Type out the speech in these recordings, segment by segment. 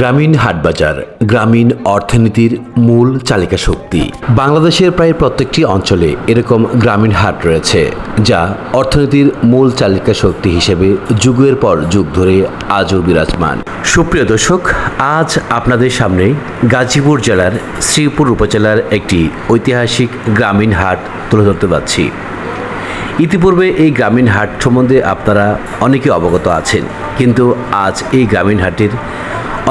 গ্রামীণ হাটবাজার গ্রামীণ অর্থনীতির মূল চালিকা শক্তি। বাংলাদেশের প্রায় প্রত্যেকটি অঞ্চলে এরকম গ্রামীণ হাট রয়েছে, যা অর্থনীতির মূল চালিকা শক্তি হিসেবে যুগের পর যুগ ধরে আজও বিরাজমান। সুপ্রিয় দর্শক, আজ আপনাদের সামনে গাজীপুর জেলার শ্রীপুর উপজেলার একটি ঐতিহাসিক গ্রামীণ হাট তুলে ধরতে পারছি। ইতিপূর্বে এই গ্রামীণ হাট সম্বন্ধে আপনারা অনেকে অবগত আছেন, কিন্তু আজ এই গ্রামীণ হাটের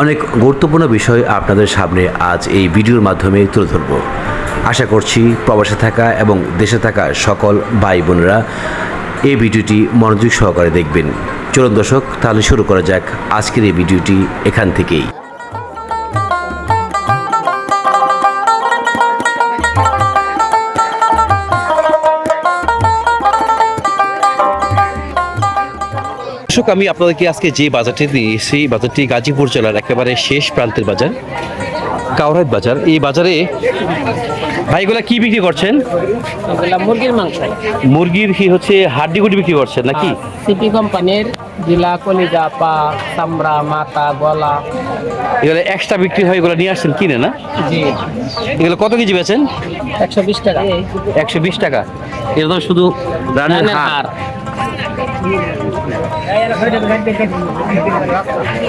অনেক গুরুত্বপূর্ণ বিষয় আপনাদের সামনে আজ এই ভিডিওর মাধ্যমে তুলে ধরব। আশা করছি প্রবাসে থাকা এবং দেশে থাকা সকল ভাই বোনেরা এই ভিডিওটি মনোযোগ সহকারে দেখবেন। চলুন দর্শক, তাহলে শুরু করা যাক আজকের এই ভিডিওটি এখান থেকেই। দর্শক, আমি আপনাদেরকে আজকে যে বাজারটি নিয়ে সেই বাজারটি গাজীপুর জেলার একেবারে শেষ প্রান্তের বাজার, কাউরাইত বাজার। এই বাজারে ভাইগুলা কি বিক্রি করছেন? মুরগির মাংস, মুরগির কি হচ্ছে হাড্ডি গুডি বিক্রি করছেন নাকি? সিপি কোম্পানির জিলা, কলিজা, পা, চামড়া, মাথা, গলা, এগুলো এক্সট্রা বিক্রি হয়, এগুলো নিয়ে আসছেন কিনে না? জি। এগুলো কত কেজি বেচেন? 120 টাকা। 120 টাকা। এটা তো শুধু রানের হাড়।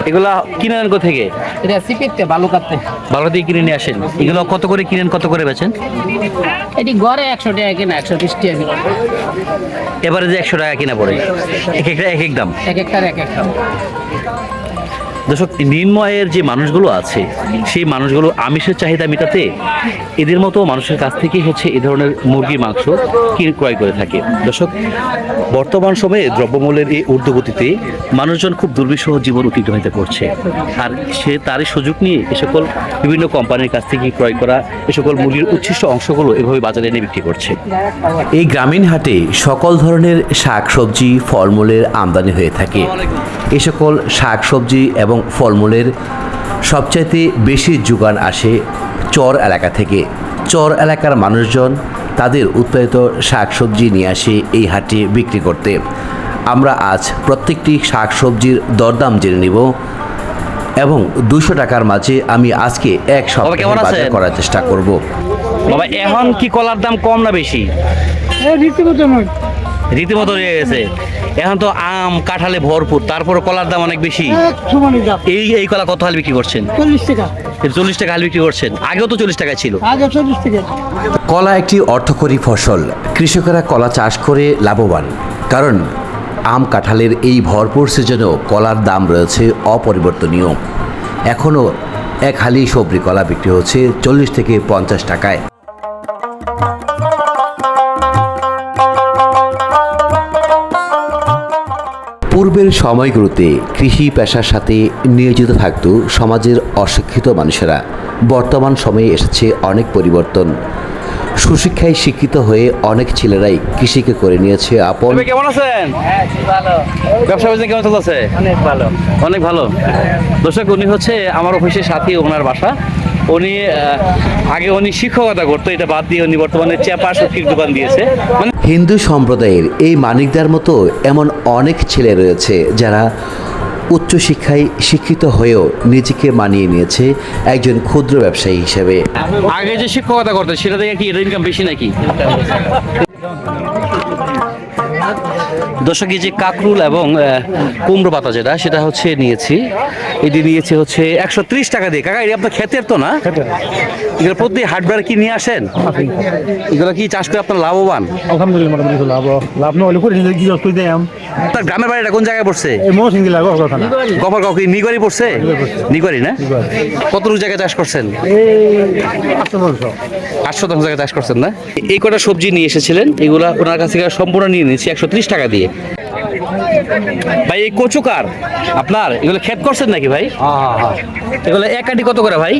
এগুলা কিনে আনেন কোথা থেকে? এটা সিপিতে বালুকাতে। ভালো দিয়ে কিনে নিয়ে আসেন। এগুলো কত করে কিনেন, কত করে বেচেন? এটি গড়ে 100 টাকা কিনা, 120 টাকা কিনা। এবারে যে 100 টাকা কিনা পড়ে, এক একটা এক এক দাম, এক একটার এক এক দাম। দর্শক, নিম্ন আয়ের যে মানুষগুলো আছে সেই মানুষগুলো আমিষের চাহিদা মেটাতে এদের মতো মানুষের কাছ থেকেই হচ্ছে এ ধরনের মুরগির মাংস ক্রয় করে থাকে। দর্শক, বর্তমান সময়ে দ্রব্যমূল্যের এই ঊর্ধ্বগতিতে মানুষজন খুব দুর্বিষহ জীবন অতিবাহিত করছে, আর সে তারই সুযোগ নিয়ে এ সকল বিভিন্ন কোম্পানির কাছ থেকে ক্রয় করা এ সকল মুরগির উচ্ছিষ্ট অংশগুলো এভাবে বাজারে এনে বিক্রি করছে। এই গ্রামীণ হাটে সকল ধরনের শাক সবজি ফলমূলের আমদানি হয়ে থাকে। এ সকল শাক সবজি এবং ফলমূলের সবচাইতে বেশি যোগান আসে চর এলাকা থেকে। চর এলাকার মানুষজন তাদের উৎপাদিত শাক সবজি নিয়ে আসে এই হাটে বিক্রি করতে। আমরা আজ প্রত্যেকটি শাক সবজির দরদাম জেনে নিব এবং 200 টাকার মাঝে আমি আজকে এক সপ্তাহ বাজার করার চেষ্টা করব। বাবা, এখন কি কলার দাম কম না বেশি? রীতিমতো হয়ে গেছে। এখন তো আম কাঁঠালে ভরপুর, তারপর কলার দাম অনেক বেশি। এই কলা কত হাল বিক্রি করছেন? 40 টাকা। 40 টাকা হাল বিক্রি করছেন? আগেও তো 40 টাকা ছিল। আগে 40 টাকা। কলা একটি অর্থকরী ফসল। কৃষকেরা কলা চাষ করে লাভবান, কারণ আম কাঁঠালের এই ভরপুর সিজনেও কলার দাম রয়েছে অপরিবর্তনীয়। এখনও এক হালি সবরি কলা বিক্রি হচ্ছে 40 থেকে 50 টাকায়। পূর্বের সময়গুলোতে কৃষি পেশার সাথে নিয়োজিত থাকত সমাজের অশিক্ষিত মানুষেরা। বর্তমান সময়ে এসেছে অনেক পরিবর্তন। সুশিক্ষায় শিক্ষিত হয়ে অনেক ছেলেরাই কৃষিকে করে নিয়েছে আপন। কেমন আছেন? ব্যবসা বাণিজ্য কেমন চলছে? অনেক ভালো, অনেক ভালো। দর্শক, উনি হচ্ছে আমার অফিসের সাথে ওনার বাসা। উনি আগে শিক্ষকতা করতো, এটা বাদ দিয়ে উনি বর্তমানে চাপা সবজির দোকান দিয়েছে। হিন্দু সম্প্রদায়ের এই মানিকদার মতো এমন অনেক ছেলে রয়েছে যারা উচ্চশিক্ষায় শিক্ষিত হয়েও নিজেকে মানিয়ে নিয়েছে একজন ক্ষুদ্র ব্যবসায়ী হিসেবে। আগে যে শিক্ষকতা করতো সেটা থেকে কি ইনকাম বেশি নাকি? দর্শক, এই যে কাকরুল এবং কুমড়ো পাতা যেটা সেটা হচ্ছে নিয়েছি, এটি নিয়েছি হচ্ছে 130 টাকা দিয়ে। কাকা, এটা আপনার ক্ষেতের তো না? এগুলো প্রতি হাটবার কি নিয়ে আসেন? এগুলো কি চাষ করে আপনার লাভবান? আলহামদুলিল্লাহ, লাভ না হলে আপনার গ্রামের বাড়িটা কোন জায়গায় পড়ছে? গফরগাঁও কি নিগরি পড়ছে? নিগরি না? কতটুকু জায়গায় চাষ করছেন? 800 জায়গায় চাষ করছেন না? এই কটা সবজি নিয়ে এসেছিলেন, এগুলা ওনার কাছ থেকে সম্পূর্ণ নিয়ে নিয়েছি 130 টাকা দিয়ে। ভাই, এই কচুকার আপনার এগুলো ক্ষেত করছেন নাকি ভাই? এগুলো এক আটি কত করে ভাই?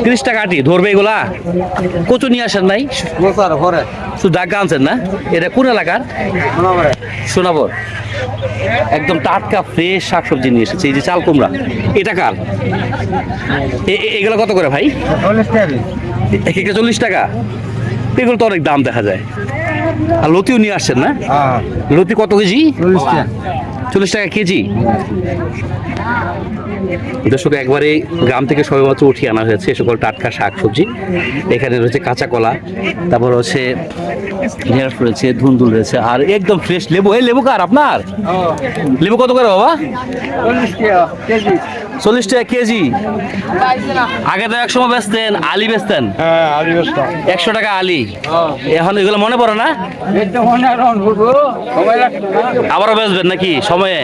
30 টাকা আটি। ধরবে এগুলা? কচু নিয়ে আসেন নাই? শুধু দাগ আনছেন না? এটা কোন এলাকার? সোনাপুর। একদম টাটকা ফ্রেশ শাকসবজি নিয়ে এসেছে। এই যে চাল কুমড়া, এটা কার? এগুলো কত করে ভাই? 40 টাকা। এগুলো তো অনেক দাম দেখা যায়। আর লতিও নিয়ে আসছেন না? লতি কত কেজি? 40 টাকা কেজি। দর্শক একবারে গ্রাম থেকে সবেমাত্র উঠিয়ে আনা হয়েছে এ সকল টাটকা শাক সবজি। এখানে রয়েছে কাঁচা কলা, তারপর হচ্ছে ঢেঁড়স রয়েছে, ধুন্দুল রয়েছে, আর একদম ফ্রেশ লেবু। এই লেবু কার আপনার? লেবু কত করে বাবা? 40 টাকা কেজি। আগে তো এক সময় বেচতেন, আলি বেচতেন। হ্যাঁ আলি ব্যস্তা 100 টাকা আলি। এখন এগুলো মনে পড়ে না? আবারও বেচবেন নাকি সময়ে?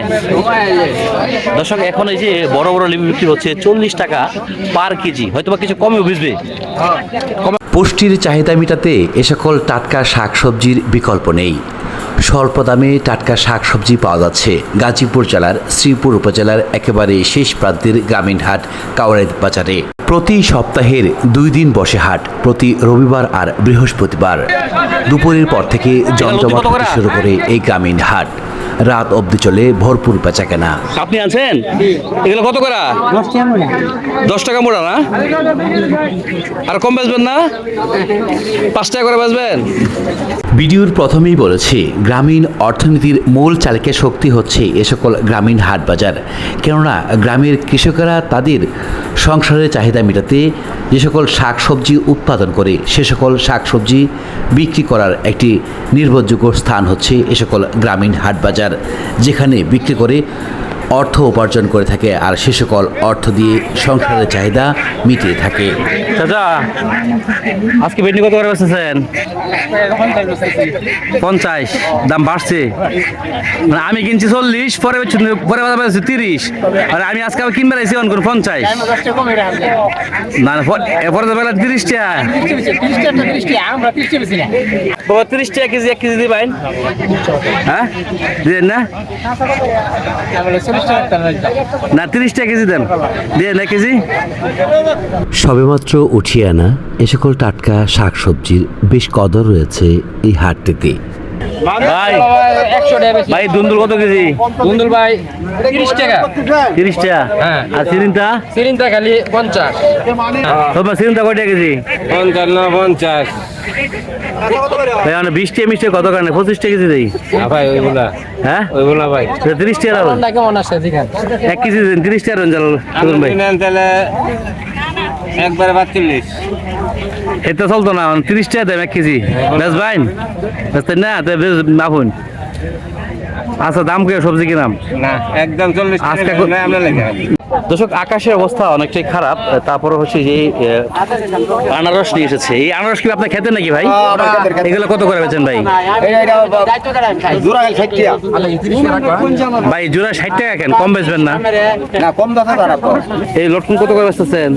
দর্শক এখন এই যে বড় বড় লেবু বিক্রি হচ্ছে 40 টাকা পার কেজি, হয়তো বা কিছু কমেও বেচবে। পুষ্টির চাহিদা মেটাতে এ সকল টাটকা শাকসবজির বিকল্প নেই। স্বল্প দামে টাটকা শাকসবজি পাওয়া যাচ্ছে গাজীপুর জেলার শ্রীপুর উপজেলার একেবারে শেষ প্রান্তের গ্রামীণ হাট কাওয়ারেদ বাজারে। প্রতি সপ্তাহের 2 দিন বসে হাট, প্রতি রবিবার আর বৃহস্পতিবার। দুপুরের পর থেকে জমজমাট হতে শুরু করে এই গ্রামীণ হাট। রাত অবধি চলে ভরপুর বেচাকেনা। আপনি আছেন? এগুলো কত করে? 10 টাকা মোড়া না? আর কম বেচবেন না? 5 টাকা করে বেচবেন? ভিডিওর প্রথমেই বলেছি, গ্রামীণ অর্থনীতির মূল চালিকা শক্তি হচ্ছে এ সকল গ্রামীণ হাট বাজার। কেননা গ্রামের কৃষকেরা তাদের সংসারের চাহিদা মেটাতে যে সকল শাকসবজি উৎপাদন করে সে সকল শাকসবজি বিক্রি করার একটি নির্ভরযোগ্য স্থান হচ্ছে এ সকল গ্রামীণ হাট বাজার, যেখানে বিক্রি করে অর্থ উপার্জন করে থাকে আর সে সকল অর্থ দিয়ে সংসারের চাহিদা মিটিয়ে থাকে। চাচা, আজকে ভেন্ডি কত করে বেচেছেন? 50। দাম বাড়ছে? মানে আমি কিনছি 40, পরে বেচছি 30, আর আমি আজকে আবার কিনবে রাখছি 50। না এরপরে তো বেলা 30 টাকা। বাবা 30 টাকা কেজি, 1 কেজি দিবেন? হ্যাঁ দিবেন না? না 30 টাকা কেজি দেন, দিয়ে না কেজি। সবেমাত্র উঠিয়ে আনা এ সকল টাটকা শাকসবজির বেশ কদর রয়েছে এই হাটটিতে। ভাই ভাই দুন্দুল কত কেজি? দুন্দুল ভাই 30 টাকা। 30 টাকা? হ্যাঁ। আর সিরিনটা? সিরিনটা খালি 50। তোমার সিরিনটা কয়টা কেজি? 50 না 50। ভাই মানে 20 টাকা মিষ্টি কত কারণে 25 টাকা কেজি দেই? ভাই ওইগুলা, হ্যাঁ ওইগুলা ভাই 30 টাকা দাও। কেমন আছে দেখেন? 1 কেজি দেন 30 টাকা রঞ্জাল ভাই। তাহলে একবারে 42। এটা চলতো না, 30 টাকা দেন 1 কেজি। বেশ ভাই বেচতেন না? তো বেশ মাফুন। আচ্ছা দাম কে সবজি কি নাম? না একদম 40 আজকে টাকা না আমরা লেখা। দর্শক আকাশের অবস্থা অনেকটাই খারাপ, তারপরে হচ্ছে যে আনারস নিয়ে এসেছে। এই আনারস কি আপনি খেতেন নাকি ভাই? এগুলো কত করে বেচেন ভাই? ভাই জোড়া 60 টাকা কেন? কম বেচবেন না? এই লটকন কত করে বেচতেছেন?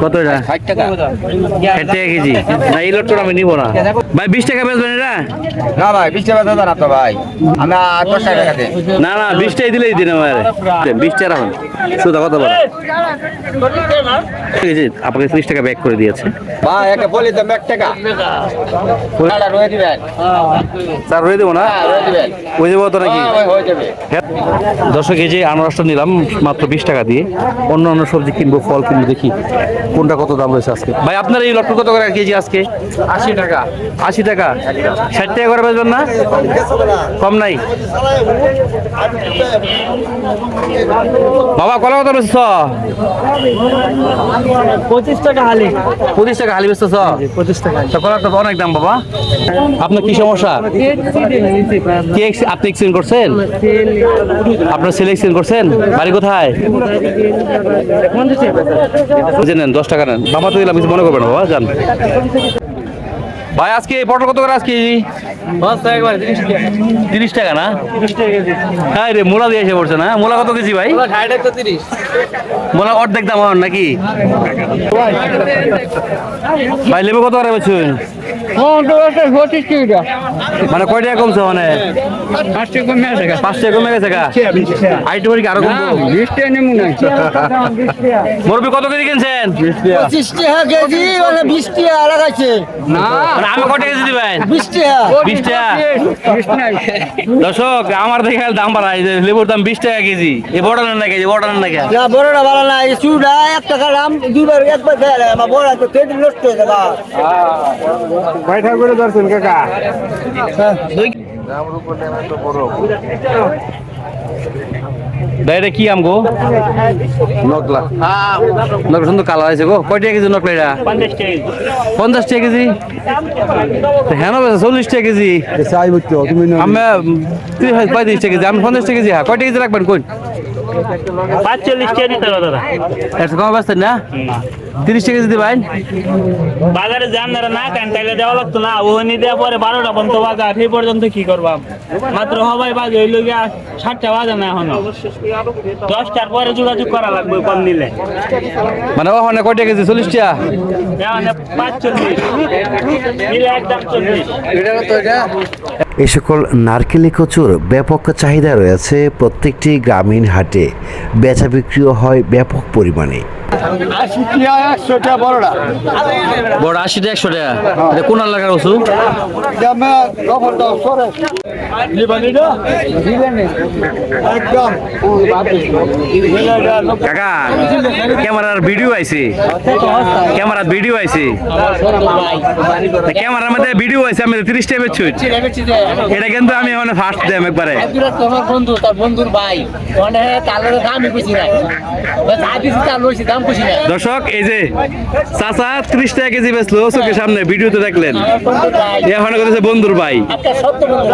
কত এটা? 60 টাকা কেজি। না এই লটকন আমি নিব না ভাই। 20 টাকা বেচবেন এটা? না ভাই 20 টাকা দাদা না তো ভাই, আমি 10 টাকা দেই। না না 20 টাকা দিলেই দিন আমার 20 টাকা রাখুন। সুদা কত বড় আপনাকে 30 টাকা ব্যাক করে দিয়েছে ভাই। একটা বলি তো 1 টাকা পুরাটা রয়ে দিবেন স্যার, রয়ে দেবো না? ওই দেবো তো নাকি? হয়ে যাবে। দর্শক এই যে আনারসটা নিলাম মাত্র 20 টাকা দিয়ে। অন্য অন্য সবজি কিনবো, ফল কিনবো, দেখি কোনটা কত দাম রয়েছে আজকে। ভাই আপনার এই লটকন কত করে কেজি আজকে? 80 টাকা। 80 টাকা? 60 টাকা করে বেচবেন না? কম নাই? বাবা কলা কত বেচছ? 25 টাকা হালি। 25 টাকা হালি বেচতেছ? 25 টাকা। তো কলার তো অনেক দাম বাবা। আপনার কি সমস্যা? কি আপনি এক্সিডেন্ট করছেন? আপনার ছেলে এক্সিডেন্ট করছেন? বাড়ি কোথায়? নেন 10 টাকা নেন বাবা, তো দিলাম, কিছু মনে করবেন বাবা, যান। ভাই আজকে পটল কত করে আজকে? 30 টাকা না? হ্যাঁ রে, মূলা দিয়ে এসে পড়ছে না? মূলা কত কেজি ভাই? মূলা অর্ধেক দাম আমার নাকি? ভাই লেবু কত করে বেচছেন? মানে কয় টাকা কমছে? মানে 5 টাকা কমে গেছে গা? আইটু কি আরো কমবো? মুরব্বি কত কেজি কিনছেন? 25 টাকা কেজি মানে 20 টাকা লাগাইছে না মানে আমি কত কেজি দিবেন? 20 টাকা। 20 টাকা? দর্শক আমার দেখে দাম বাড়াই, লেবুর দাম 20 টাকা কেজি। এ বড় না কেজি? বড় না কেজি? না বড়টা ভালো না, এই চুড়া 1 টাকা দাম, দুইবার একবার দেয় না, আমার বড় তো কেজি নষ্ট হয়ে গেল। বাইঠা করে দর্শন কাকা। এটা কি আম গো? নকলা। নকলা সুন্দর কালার আছে গো। কয় টাকা কেজি নকলা এটা? 50 টাকা কেজি। হ্যাঁ 40 টাকা কেজি। আমি 35 টাকা কেজি, আমি 50 টাকা কেজি। কয় টাকা কেজি রাখবেন কোন? 45 টাকা নিতে হবে দাদা। একটু কম বেচতেন না? 30 টাকা কেজি দিবেন। বাজারে যান না কেন তাইলে দেওয়া লাগতো না, ও নি দেওয়া পরে 12টা পর্যন্ত বাজার, সেই পর্যন্ত কি করবাম? মাত্র হবাই বাজে হইল গিয়া 7টা বাজে না এখনো, 10টার পরে যোগাযোগ করা লাগবে কম নিলে। মানে ওখানে কয় টাকা কেজি? 40 টাকা। এখানে 45 নিলে একদম 40। এই সকল নারকেলি কচুর ব্যাপক চাহিদা রয়েছে প্রত্যেকটি গ্রামীণ হাটে, বেচা বিক্রিও হয় ব্যাপক পরিমাণে। বড় 80 টাকা 100 টাকা। এটা কোন এলাকার ওসু? কাকা ক্যামেরার ভিডিও আইছে, ক্যামেরার ভিডিও আইছে, ক্যামেরার মধ্যে ভিডিও আইছে। আমি 30 টাকা বেচছি। এটা কিন্তু আমি মানে ফার্স্ট দেম একবারে। তোমার বন্ধু, তার বন্ধুর ভাই ওখানে তালের দামই বেশি নাই, তার লইছি দাম বেশি নাই। দর্শক এই যে চাচা 30 টাকা কেজি বেচলো চোখের সামনে, ভিডিওতে দেখলেন। এখন কথা বন্ধুর ভাই। একটা সত্য বন্ধু,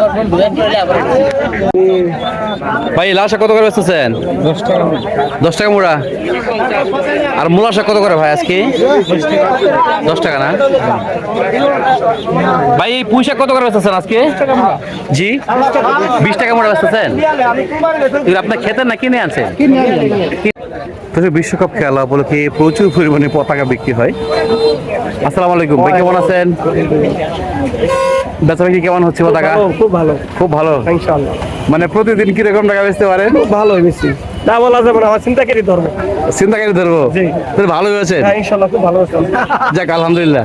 আমার বন্ধু ভাই লাল শাক কত করে বেচতেছেন? 10 টাকা মোড়া। আর মূলা শাক কত করে ভাই আজকে? 10 টাকা না ভাই? এই পুঁই শাক কত করে বেচতেছেন আজকে? জি 20 টাকা মোড়া বেচতেছেন। আপনার খেতেন না কিনে আনছেন? বিশ্বকাপ খেলা উপলক্ষে প্রচুর পরিমাণে পতাকা বিক্রি হয়। আসসালামু আলাইকুম ভাই, কেমন আছেন? বেচা বিক্রি কেমন হচ্ছে পতাকা? খুব ভালো, খুব ভালো ইনশাআল্লাহ। মানে প্রতিদিন কিরকম টাকা বেচতে পারেন? ভালো বেশি না বলা যাবে না, আমার চিন্তাকারী ধর্ম। চিন্তাকারী ধরবো ভালো হয়েছে। হ্যাঁ ইনশাআল্লাহ খুব ভালো আছে। যাক আলহামদুলিল্লাহ।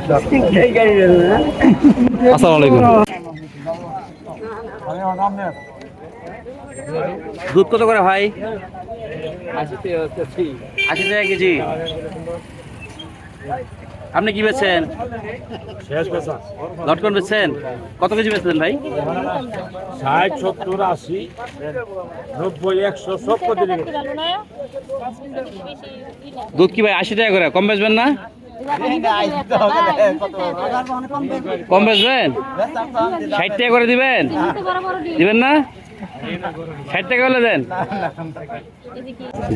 আসসালামু আলাইকুম। দুধ কত করে ভাই? 80 টাকা কেজি। আপনি কি বেচছেন? লটকন বেচছেন? কত কেজি বেচছেন ভাই? 60 70 80 90 100 সব কত দিলে? দুধ কি ভাই 80 টাকা করে? কম বেচবেন না? কম বেচবেন? 60 টাকা করে দিবেন? দিবেন না? 60 টাকা হলে দেন।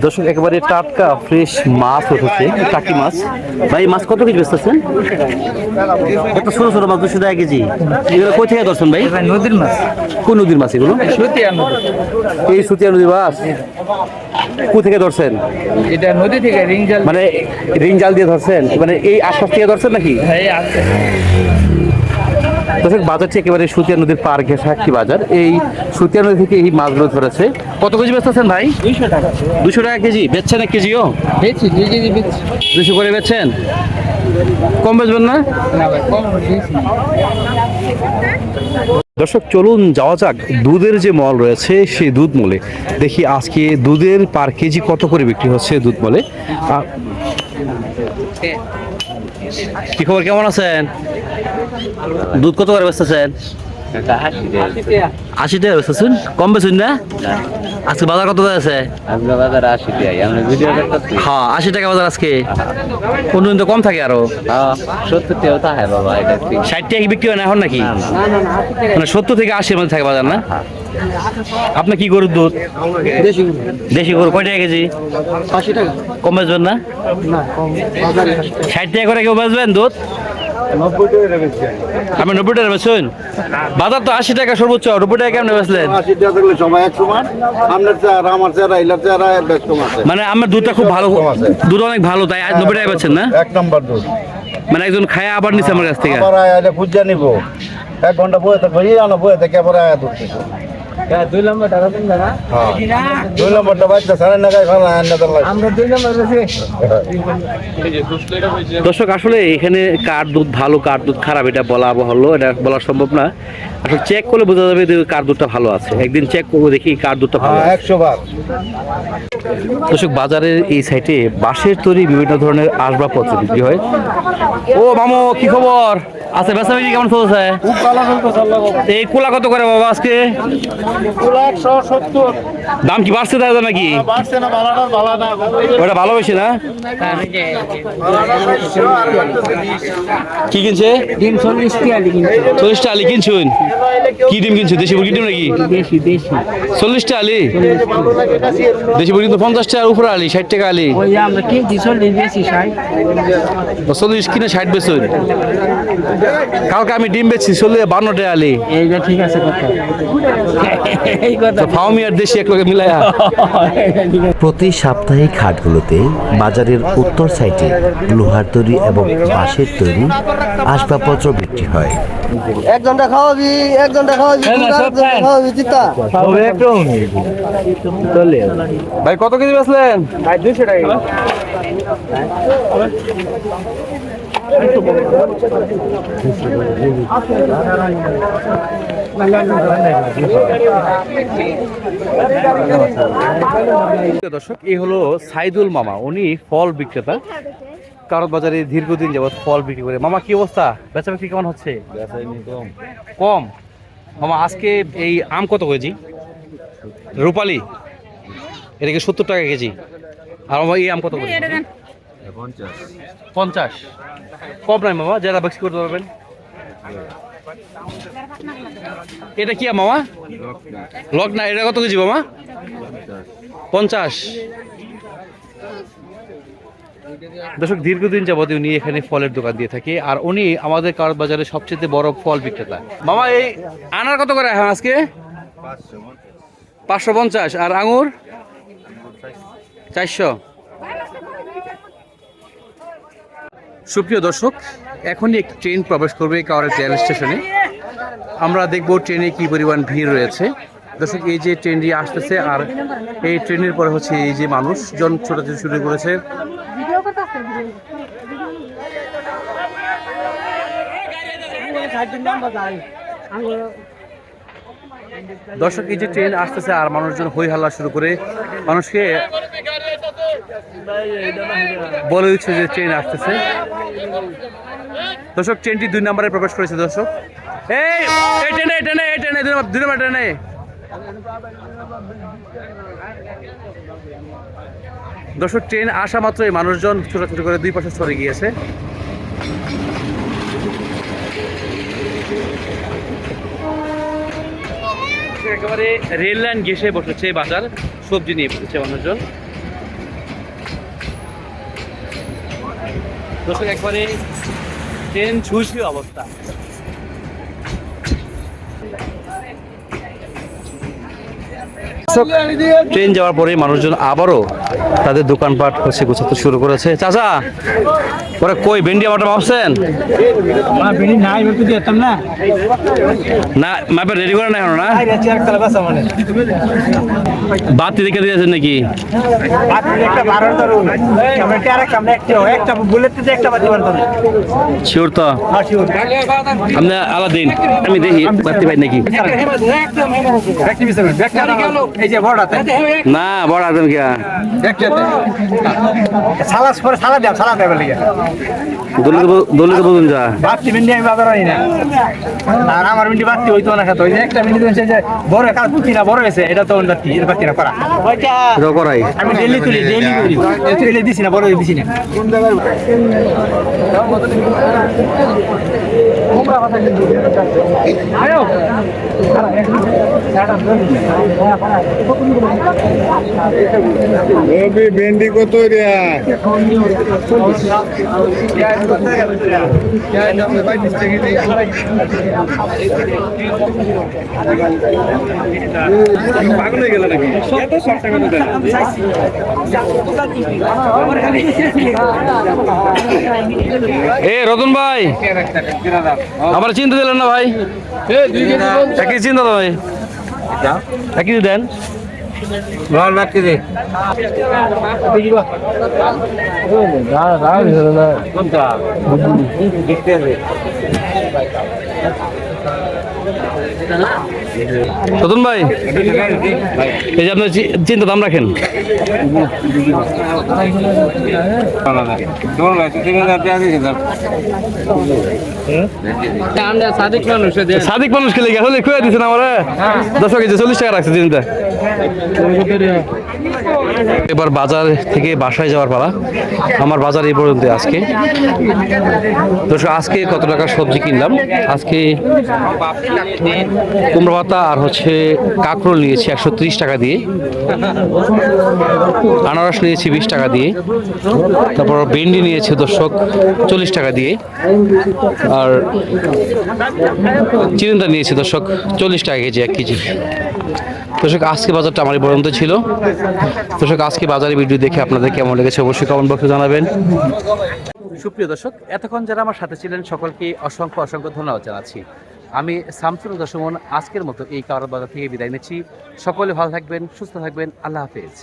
দর্শক একেবারে টাটকা ফ্রেশ মাছ উঠেছে, টাকি মাছ। ভাই মাছ কত কেজি বেচতেছেন? কত ছোট ছোট মাছ 200 টাকা কেজি। এগুলো কই থেকে ধরছেন ভাই? নদীর মাছ। কোন নদীর মাছ এগুলো? সুতিয়া নদী। এই সুতিয়া নদীর মাছ কোথা থেকে ধরছেন? এটা নদী থেকে রিং জাল, মানে রিং জাল দিয়ে ধরছেন? মানে এই আশপাশ থেকে ধরছেন নাকি? দর্শক বাজারটি একেবারে সুতিয়া নদীর পার ঘেঁষা একটি বাজার। এই সুতিয়া নদী থেকে এই মাছগুলো ধরেছে। কত কেজি বেচতেছেন ভাই? 200 টাকা। 200 টাকা কেজি বেচছেন? 1 কেজিও বেচি, 2 কেজি বেচি। 200 করে বেচছেন? কম বেচবেন না? না ভাই কম বেচি। দর্শক চলুন যাওয়া যাক দুধের যে মল রয়েছে সেই দুধ মলে। দেখি আজকে দুধের পার কেজি কত করে বিক্রি হচ্ছে দুধ মলে। কি খবর, কেমন আছেন? দুধ কত করে বেচতেছেন? 80 টাকা বেচতেছেন? কম বেচুন না? আজকে বাজার কত আছে? বাজার 80 টাকা। আমরা ভিডিও করতেছি। হ্যাঁ 80 টাকা বাজার আজকে। অন্যদিন তো কম থাকে আরো। 70 টাকা থাকে বাবা, এটা ঠিক। 60 টাকা কি বিক্রি হয় না এখন নাকি? মানে 70 থেকে 80 এর মধ্যে থাকে বাজার না? আপনার কি গরুর দুধ? দেশি গরু। কয় টাকা কেজি? 80 টাকা। কম বেচবেন না? না কম বাজারে 60 টাকা করে কেউ বেচবেন দুধ? 90 টাকা বেশি। আমি 90 টাকা বেচুন? বাজার তো 80 টাকা সর্বোচ্চ, 90 টাকা কেমন বেচলেন? 80 টাকা থাকলে সবাই এক সমান। আপনার চেহারা আমার চেহারা ইলার চেহারা বেশ কম আছে। মানে আমার দুধটা খুব ভালো, দুধ অনেক ভালো, তাই আজ 90 টাকা বেচছেন না? এক নম্বর দুধ। মানে একজন খায় আবার নিচ্ছে আমার কাছ থেকে। আবার আয়া খুঁজে নিব। 1 ঘন্টা বয়ে থাকবো, এই আনো বয়ে থেকে আবার আয়া দুধ দিবো। 2 নম্বর টাকা দেন না। হ্যাঁ 2 নম্বরটা বাচ্চা সাড়ে না গায়ে খানা আন্না দেন লাগে। আমরা 2 নম্বর বেচি। দর্শক আসলে এখানে কার দুধ ভালো কার দুধ খারাপ এটা বলা হলো, এটা বলা সম্ভব না। আসলে চেক করলে বোঝা যাবে যে কার দুধটা ভালো আছে। একদিন চেক করবো দেখি কার দুধটা ভালো হ্যাঁ আছে। 100 বার। দর্শক বাজারের এই সাইডে বাঁশের তৈরি বিভিন্ন ধরনের আসবাবপত্র বিক্রি হয়। ও মামু কি খবর আছে? বেচা বিক্রি কেমন চলছে? এই কুলা কত করে বাবা আজকে? 170 দাম কি বাড়ছে দাদা নাকি? বাড়ছে না, ভালো না। ওটা ভালো বেশি না? কি কিনছে? ডিম 40 টাকা কিনছে 40 টাকা আলি কিনছুন? কি ডিম কিনছো? দেশি মুরগি ডিম নাকি? বেশি 40 টাকা আলি? দেশি মুরগি তো 50 টাকার উপরে আলি, 60 টাকা আলি। ওই যে আমরা কিনছি 40 বেশি 60 40 কিনে 60 বেচুন। কালকে আমি ডিম বেচছি 52 টাকা আলি। এইটা ঠিক আছে কথা এই কথা ফাউমি আর দেশি একলগে মিলায়া। প্রতি সাপ্তাহিক হাটগুলোতে বাজারের উত্তর সাইডে লোহার তৈরি এবং বাঁশের তৈরি আসবাবপত্র বিক্রি হয়। এক ঘন্টা খাওয়াবি, এক ঘন্টা খাওয়াবি, খাওয়াবি চিতা। ভাই কত কেজি বেচলেন? ভাই 200 টাকা দর্শক এই হলো সাইদুল মামা, উনি ফল বিক্রেতা। কারণ বাজারে দীর্ঘদিন যাবত ফল বিক্রি করে। মামা কি অবস্থা, বেচা বিক্রি কেমন হচ্ছে? কম। মামা আজকে এই আম কত কেজি? রূপালি এটাকে 70 টাকা কেজি। আর মামা এই আম কত করে? 50। কম নাই মামা, যারা বিক্রি করতে পারবেন। এটা কি মামা? লক না, এটা কত কেজি মামা? 50। দর্শক দীর্ঘদিন যাবত উনি এখানে ফলের দোকান দিয়ে থাকে, আর উনি আমাদের কারণ বাজারে সবচেয়ে বড় ফল বিক্রেতা। মামা এই আনার কত করে এখন আজকে? 550। আর আঙুর 400। সুপ্রিয় দর্শক, এখনই একটি ট্রেন প্রবেশ করবে কাওড়া রেল স্টেশনে। আমরা দেখব ট্রেনে কি পরিমাণ ভিড় রয়েছে। দর্শক এই যে ট্রেনটি আসতেছে, আর এই ট্রেনের পরে হচ্ছে এই যে মানুষজন ছোটাছুটি শুরু করেছে। দর্শক এই যে ট্রেন আসতেছে আর মানুষজন হই হাল্লা শুরু করে মানুষকে বলে দিচ্ছে যে ট্রেন আসতেছে। দর্শক ট্রেনটি 2 নম্বরে প্রবেশ করেছে। দর্শক এই ট্রেনে দুই নম্বর ট্রেনে। দর্শক ট্রেন আসা মাত্রই মানুষজন ছোটাছুটি করে দুই পাশে সরে গিয়েছে। একেবারে রেল লাইন ঘেঁষে বসেছে বাজার, সবজি নিয়ে বসেছে মানুষজন। দর্শক একবারে ট্রেন ছুঁই অবস্থা। ট্রেন যাওয়ার পরে মানুষজন আবারও তাদের দোকানপাট হচ্ছে গোছাতে শুরু করেছে। চাচা ওরা কই ভেন্ডি আমারটা ভাবছেন? না মাপে রেডি করে না এখন না? বাতি দেখে দিয়েছেন নাকি? শিওর তো? আপনি আলাদিন আমি দেখি বাতি পাই নাকি? না বড় আদম কি দলিত বলুন যা আমার মিন্টি বাতি হইতো না খাতো একটা মিনিট বড় কাজ কিনা বড় হয়েছে এটা তো বাতি না করা করাই আমি ডেলি তুলি দিছি না বড় দিছি না ভেন্ডি কত রে? পাগল হয়ে গেল নাকি? এ রতন ভাই আমার চিন্তা দিলেন না ভাই? চিন্তা তো ভাই একই দেন ভাল বাকি দে কোনটা দেখতে দে রতন ভাই এই যে আপনার চিন্তা দাম রাখেন। সাদিক মানুষ খেলে গেছে খুঁয়ে দিচ্ছেন আমার 10 কেজি 40 টাকা রাখছে চিন্তা। এবার বাজার থেকে বাসায় যাওয়ার পালা। আমার বাজার এই পর্যন্ত আজকে। দর্শক আজকে কত টাকা সবজি কিনলাম, আজকে কুমড়ো পাতা আর হচ্ছে কাঁকরোল নিয়েছি 130 টাকা দিয়ে, আনারস নিয়েছি 20 টাকা দিয়ে, তারপর ভেন্ডি নিয়েছি দর্শক 40 টাকা দিয়ে, আর চিনিটা নিয়েছি দর্শক 40 টাকা কেজি 1 কেজি। দর্শক আজকে বাজারটা আমার এই পর্যন্ত ছিল। দর্শক আজকে বাজারে ভিডিও দেখে আপনাদের কেমন লেগেছে অবশ্যই কমেন্ট বক্সে জানাবেন। সুপ্রিয় দর্শক, এতক্ষণ যারা আমার সাথে ছিলেন সকলকে অসংখ্য অসংখ্য ধন্যবাদ জানাচ্ছি। আমি শামসুল দর্শন আজকের মতো এই কারণ বাজার থেকে বিদায় নিচ্ছি। সকলে ভালো থাকবেন, সুস্থ থাকবেন। আল্লাহ হাফেজ।